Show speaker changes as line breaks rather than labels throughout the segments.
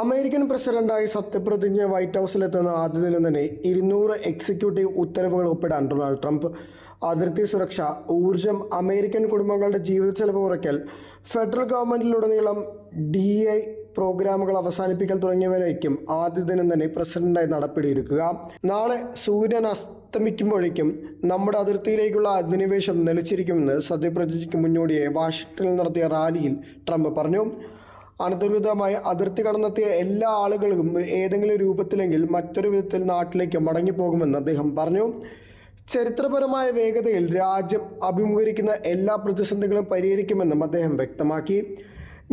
American പ്രസിഡന്റായി സത്യപ്രതിജ്ഞ white ഹൗസിലെത്തുന്ന ആദ്യ ദിനം തന്നെ 200 എക്സിക്യൂട്ടീവ് ഉത്തരവുകൾ ഒപ്പിടാൻ ഡൊണാൾഡ് ട്രംപ്. അതിർത്തി സുരക്ഷ, ഊർജം, അമേരിക്കൻ കുടുംബങ്ങളുടെ ജീവിത ചെലവ് കുറയ്ക്കൽ, ഫെഡറൽ ഗവൺമെന്റിലുടനീളം DEI പ്രോഗ്രാമുകൾ അവസാനിപ്പിക്കൽ തുടങ്ങിയവരായിരിക്കും ആദ്യ ദിനം തന്നെ പ്രസിഡന്റായി നടപടിയെടുക്കുക. നാളെ സൂര്യൻ അസ്തമിക്കുമ്പോഴേക്കും നമ്മുടെ അതിർത്തിയിലേക്കുള്ള അധിനിവേശം നിലച്ചിരിക്കുമെന്ന് സത്യപ്രതിജ്ഞയ്ക്ക് മുന്നോടിയായി വാഷിംഗ്ടണിൽ നടത്തിയ റാലിയിൽ ട്രംപ് പറഞ്ഞു. അനധികൃതമായി അതിർത്തി കടന്നെത്തിയ എല്ലാ ആളുകൾക്കും ഏതെങ്കിലും രൂപത്തിലെങ്കിൽ മറ്റൊരു വിധത്തിൽ നാട്ടിലേക്ക് മടങ്ങിപ്പോകുമെന്ന് അദ്ദേഹം പറഞ്ഞു. ചരിത്രപരമായ വേഗതയിൽ രാജ്യം അഭിമുഖീകരിക്കുന്ന എല്ലാ പ്രതിസന്ധികളും പരിഹരിക്കുമെന്നും അദ്ദേഹം വ്യക്തമാക്കി.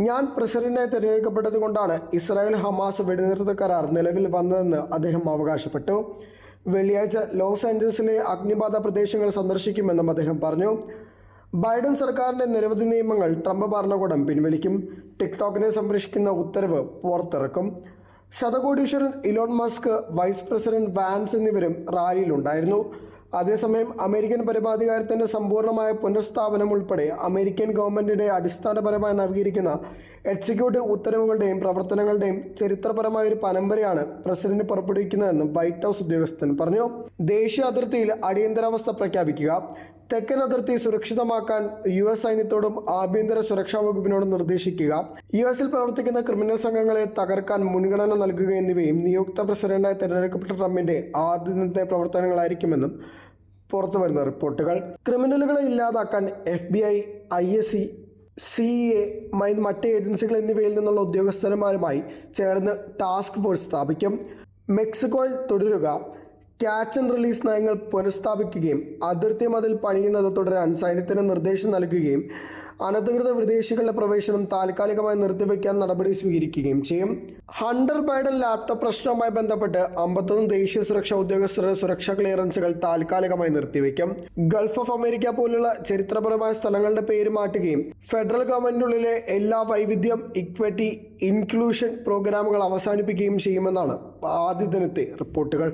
ഞാൻ പ്രസിഡന്റായി തിരഞ്ഞെടുക്കപ്പെട്ടത് കൊണ്ടാണ് ഇസ്രായേൽ ഹമാസ് വെടിനിർത്തൽ കരാർ നിലവിൽ വന്നതെന്ന് അദ്ദേഹം അവകാശപ്പെട്ടു. വെള്ളിയാഴ്ച ലോസ് ആഞ്ചലസിലെ അഗ്നിബാധ പ്രദേശങ്ങൾ സന്ദർശിക്കുമെന്നും അദ്ദേഹം പറഞ്ഞു. ബൈഡൻ സർക്കാരിൻ്റെ നിരവധി നിയമങ്ങൾ ട്രംപ് ഭരണകൂടം പിൻവലിക്കും. ടിക്ടോക്കിനെ സംരക്ഷിക്കുന്ന ഉത്തരവ് പുറത്തിറക്കും. ശതകോടീശ്വരൻ Elon Musk, vice president Vance എന്നിവരും റാലിയിലുണ്ടായിരുന്നു. അതേസമയം അമേരിക്കൻ പരമാധികാരത്തിൻ്റെ സമ്പൂർണ്ണമായ പുനഃസ്ഥാപനം ഉൾപ്പെടെ അമേരിക്കൻ ഗവൺമെൻറ്റിനെ അടിസ്ഥാനപരമായി നവീകരിക്കുന്ന എക്സിക്യൂട്ടീവ് ഉത്തരവുകളുടെയും പ്രവർത്തനങ്ങളുടെയും ചരിത്രപരമായ ഒരു പരമ്പരയാണ് പ്രസിഡന്റ് പുറപ്പെടുവിക്കുന്നതെന്ന് വൈറ്റ് ഹൗസ് ഉദ്യോഗസ്ഥൻ പറഞ്ഞു. ദേശീയ അതിർത്തിയിൽ അടിയന്തരാവസ്ഥ പ്രഖ്യാപിക്കുക, തെക്കൻ അതിർത്തി സുരക്ഷിതമാക്കാൻ US സൈന്യത്തോടും ആഭ്യന്തര സുരക്ഷാ വകുപ്പിനോടും നിർദ്ദേശിക്കുക, US പ്രവർത്തിക്കുന്ന ക്രിമിനൽ സംഘങ്ങളെ തകർക്കാൻ മുൻഗണന നൽകുക എന്നിവയും നിയുക്ത പ്രസിഡന്റായി തിരഞ്ഞെടുക്കപ്പെട്ട ട്രംപിന്റെ ആദ്യ ദിനത്തെ പ്രവർത്തനങ്ങളായിരിക്കുമെന്നും പുറത്തുവരുന്ന റിപ്പോർട്ടുകൾ. ക്രിമിനലുകളെ ഇല്ലാതാക്കാൻ FBI, ISC, CEA, മറ്റ് ഏജൻസികൾ എന്നിവയിൽ നിന്നുള്ള ഉദ്യോഗസ്ഥന്മാരുമായി ചേർന്ന് ടാസ്ക് ഫോഴ്സ് സ്ഥാപിക്കും. മെക്സിക്കോയിൽ തുടരുക, ക്യാച്ച് ആൻഡ് റിലീസ് നയങ്ങൾ പുനഃസ്ഥാപിക്കുകയും അതിർത്തി മതിൽ പണിയുന്നത് തുടരാൻ സൈന്യത്തിന് നിർദ്ദേശം നൽകുകയും അനധികൃത വിദേശികളുടെ പ്രവേശനം താൽക്കാലികമായി നിർത്തിവെക്കാൻ നടപടി സ്വീകരിക്കുകയും ചെയ്യും. ഹണ്ടർ ബൈഡൻ ലാപ്ടോപ്പ് പ്രശ്നവുമായി ബന്ധപ്പെട്ട് 51 ദേശീയ സുരക്ഷാ ഉദ്യോഗസ്ഥരുടെ സുരക്ഷാ ക്ലിയറൻസുകൾ താൽക്കാലികമായി നിർത്തിവെക്കും. ഗൾഫ് ഓഫ് അമേരിക്ക പോലുള്ള ചരിത്രപരമായ സ്ഥലങ്ങളുടെ പേര് മാറ്റുകയും ഫെഡറൽ ഗവൺമെന്റിനുള്ളിലെ എല്ലാ വൈവിധ്യം, ഇക്വിറ്റി, ഇൻക്ലൂഷൻ പ്രോഗ്രാമുകൾ അവസാനിപ്പിക്കുകയും ചെയ്യുമെന്നാണ് ആദ്യ ദിനത്തെ റിപ്പോർട്ടുകൾ.